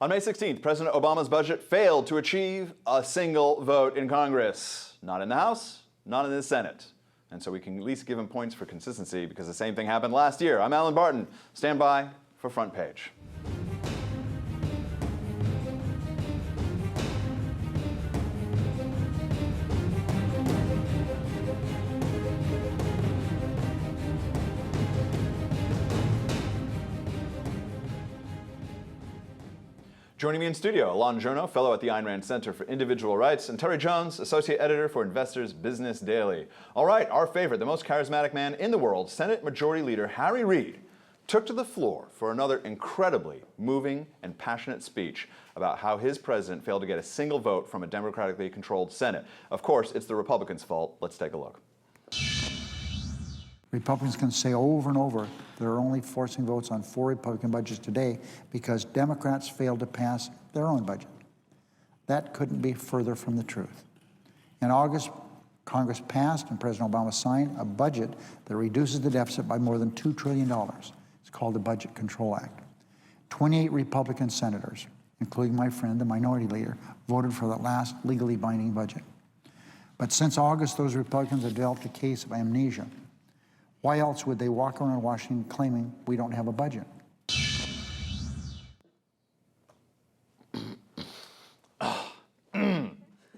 On May 16th, President Obama's budget failed to achieve a single vote in Congress. Not in the House, not in the Senate. And so we can at least give him points for consistency because the same thing happened last year. I'm Allen Barton. Stand by for Front Page. Joining me in studio, Elan Journo, fellow at the Ayn Rand Center for Individual Rights, and Terry Jones, associate editor for Investors Business Daily. All right, our favorite, the most charismatic man in the world, Senate Majority Leader Harry Reid, took to the floor for another incredibly moving and passionate speech about how his president failed to get a single vote from a democratically controlled Senate. Of course, it's the Republicans' fault. Let's take a look. Republicans can say over and over they're only forcing votes on 4 Republican budgets today because Democrats failed to pass their own budget. That couldn't be further from the truth. In August, Congress passed and President Obama signed a budget that reduces the deficit by more than $2 trillion. It's called the Budget Control Act. 28 Republican senators, including my friend, the minority leader, voted for the last legally binding budget. But since August, those Republicans have developed a case of amnesia. Why else would they walk around Washington claiming we don't have a budget?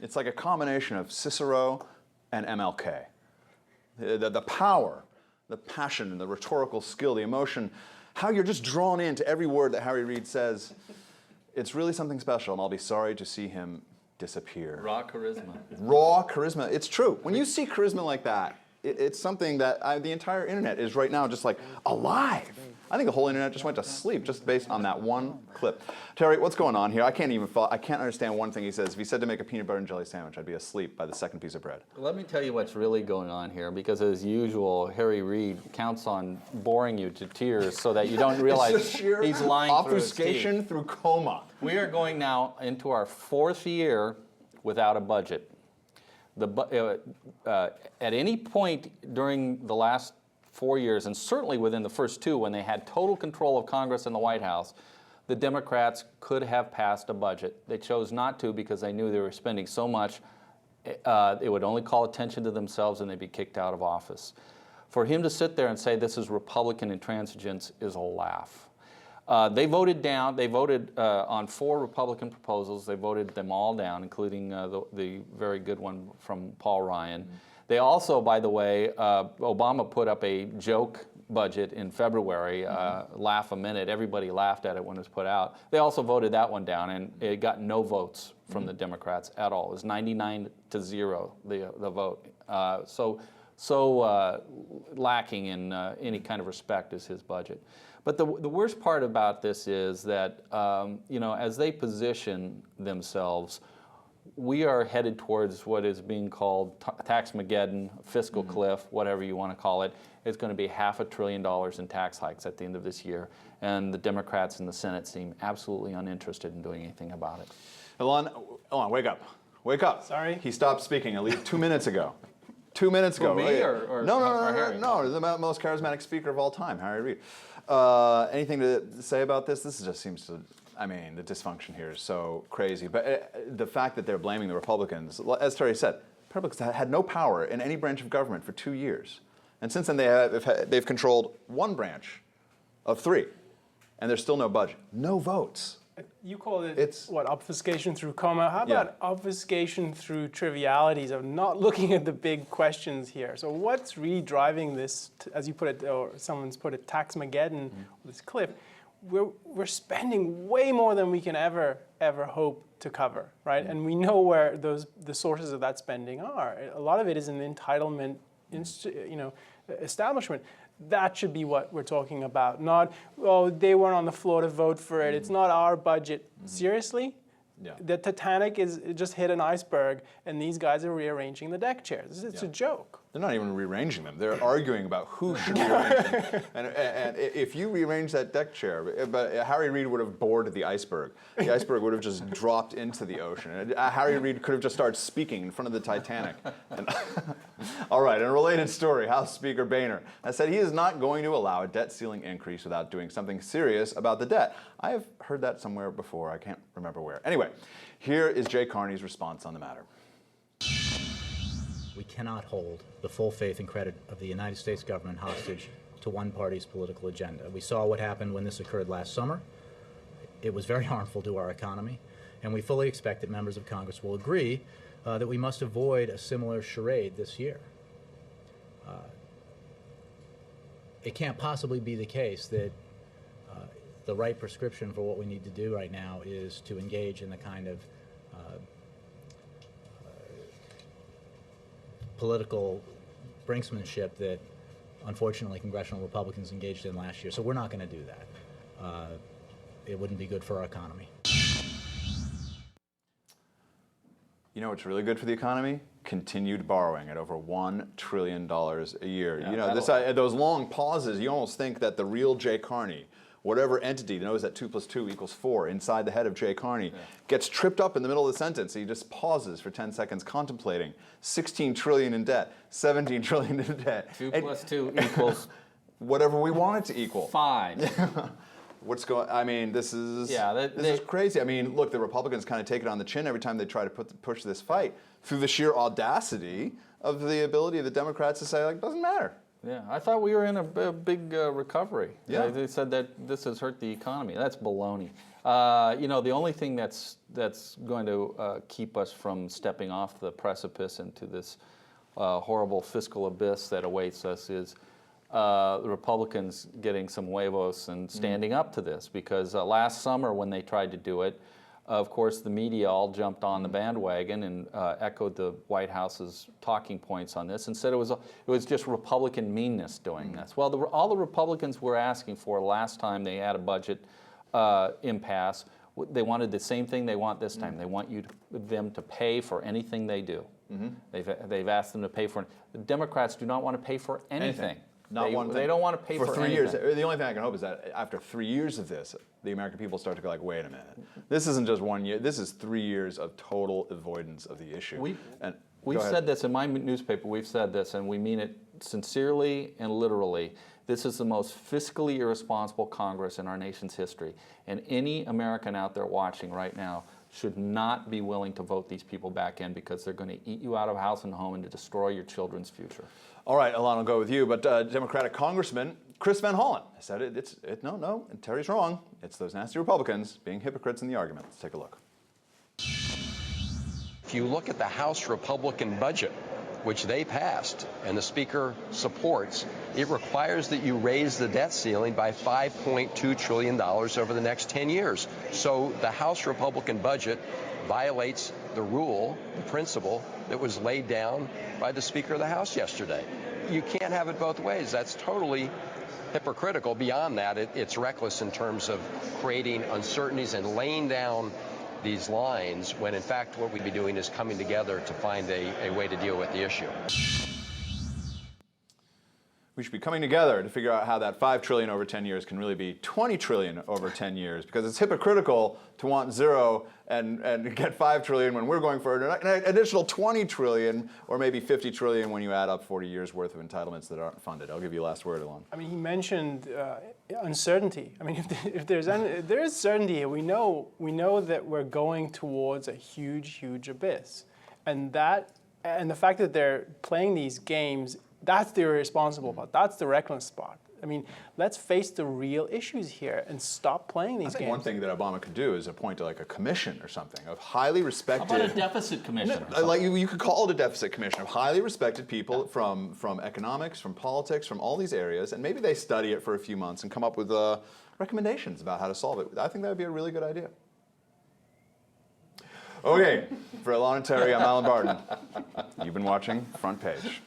It's like a combination of Cicero and MLK. The power, the passion, the rhetorical skill, the emotion, how you're just drawn into every word that Harry Reid says. It's really something special, and I'll be sorry to see him disappear. Raw charisma. Raw charisma. It's true. When you see charisma like that, it's something that the entire internet is right now just like alive. I think the whole internet just went to sleep just based on that one clip. Terry, what's going on here? I can't understand one thing he says. If he said to make a peanut butter and jelly sandwich, I'd be asleep by the second piece of bread. Let me tell you what's really going on here, because as usual, Harry Reid counts on boring you to tears so that you don't realize he's lying obfuscation through coma. We are going now into our 4th year without a budget. At any point during the last 4 years, and certainly within the first 2 when they had total control of Congress and the White House, the Democrats could have passed a budget. They chose not to because they knew they were spending so much, it would only call attention to themselves and they'd be kicked out of office. For him to sit there and say this is Republican intransigence is a laugh. They voted on 4 Republican proposals. They voted them all down, including the very good one from Paul Ryan. Mm-hmm. They also, by the way, Obama put up a joke budget in February, laugh a minute. Everybody laughed at it when it was put out. They also voted that one down, and it got no votes from the Democrats at all. It was 99-0, the vote. So lacking in any kind of respect is his budget. But the worst part about this is that, as they position themselves, we are headed towards what is being called tax-mageddon, fiscal cliff, whatever you want to call it. It's going to be $500 billion in tax hikes at the end of this year. And the Democrats in the Senate seem absolutely uninterested in doing anything about it. Elan, wake up. Wake up. Sorry? He stopped speaking at least 2 minutes ago. 2 minutes ago. Me or No, the most charismatic speaker of all time, Harry Reid. Anything to say about this? This just seems to, the dysfunction here is so crazy. But the fact that they're blaming the Republicans, as Terry said, Republicans had no power in any branch of government for 2 years. And since then they've controlled 1 branch of 3. And there's still no budget. No votes. You call it, obfuscation through coma? How about obfuscation through trivialities of not looking at the big questions here? So what's really driving this, as you put it, or someone's put it, tax-mageddon, this cliff? We're spending way more than we can ever hope to cover, right? And we know where the sources of that spending are. A lot of it is in the entitlement, establishment. That should be what we're talking about. Not, they weren't on the floor to vote for it. It's not our budget. Seriously? Yeah. The Titanic just hit an iceberg, and these guys are rearranging the deck chairs. It's a joke. They're not even rearranging them. They're arguing about who should rearrange them. And if you rearrange that deck chair, but Harry Reid would have bored the iceberg. The iceberg would have just dropped into the ocean. And Harry Reid could have just started speaking in front of the Titanic. All right, in a related story, House Speaker Boehner has said he is not going to allow a debt ceiling increase without doing something serious about the debt. I have heard that somewhere before. I can't remember where. Anyway, here is Jay Carney's response on the matter. We cannot hold the full faith and credit of the United States government hostage to one party's political agenda. We saw what happened when this occurred last summer. It was very harmful to our economy, and we fully expect that members of Congress will agree that we must avoid a similar charade this year. It can't possibly be the case that the right prescription for what we need to do right now is to engage in the kind of political brinksmanship that, unfortunately, congressional Republicans engaged in last year. So we're not going to do that. It wouldn't be good for our economy. You know what's really good for the economy? Continued borrowing at over $1 trillion a year. Yeah, you know, those long pauses, you almost think that the real Jay Carney, whatever entity knows that 2 + 2 = 4 inside the head of Jay Carney, gets tripped up in the middle of the sentence. He just pauses for 10 seconds contemplating. 16 trillion in debt, 17 trillion in debt. 2 + 2 equals whatever we want it to equal. 5. What's going? I mean, this is this is crazy. I mean, look, the Republicans kind of take it on the chin every time they try to push this fight through the sheer audacity of the ability of the Democrats to say, like, doesn't matter. Yeah, I thought we were in a big recovery. Yeah. They said that this has hurt the economy. That's baloney. You know, the only thing that's going to keep us from stepping off the precipice into this horrible fiscal abyss that awaits us is the Republicans getting some huevos and standing up to this. Because last summer when they tried to do it, of course, the media all jumped on the bandwagon and echoed the White House's talking points on this and said it was just Republican meanness doing this. Well, all the Republicans were asking for last time they had a budget impasse, they wanted the same thing they want this time. They want them to pay for anything they do. They've asked them to pay for it. The Democrats do not want to pay for anything. Not one thing. They don't want to pay for 3 anything. years. The only thing I can hope is that after 3 years of this, the American people start to go like, wait a minute. This isn't just 1 year. This is 3 years of total avoidance of the issue. We've said this in my newspaper. We've said this, and we mean it sincerely and literally. This is the most fiscally irresponsible Congress in our nation's history. And any American out there watching right now should not be willing to vote these people back in because they're going to eat you out of house and home and to destroy your children's future. All right, Elan, I'll go with you. But Democratic Congressman Chris Van Hollen said no, and Terry's wrong. It's those nasty Republicans being hypocrites in the argument. Let's take a look. If you look at the House Republican budget, which they passed and the Speaker supports, it requires that you raise the debt ceiling by $5.2 trillion over the next 10 years. So the House Republican budget violates the rule, the principle that was laid down by the Speaker of the House yesterday. You can't have it both ways. That's totally hypocritical. Beyond that, it's reckless in terms of creating uncertainties and laying down these lines when, in fact, what we'd be doing is coming together to find a way to deal with the issue. We should be coming together to figure out how that $5 trillion over 10 years can really be $20 trillion over 10 years, because it's hypocritical to want zero and get $5 trillion when we're going for an additional $20 trillion or maybe $50 trillion when you add up 40 years worth of entitlements that aren't funded. I'll give you the last word, Elan. I mean, he mentioned uncertainty. I mean, if there is certainty here, we know that we're going towards a huge abyss, and the fact that they're playing these games, that's the irresponsible part. That's the reckless part. I mean, let's face the real issues here and stop playing these games. One thing that Obama could do is appoint like a commission or something of highly respected. How about a deficit commission? Like you could call it a deficit commission of highly respected people from economics, from politics, from all these areas, and maybe they study it for a few months and come up with recommendations about how to solve it. I think that would be a really good idea. Okay, for Elan and Terry, I'm Allen Barton. You've been watching Front Page.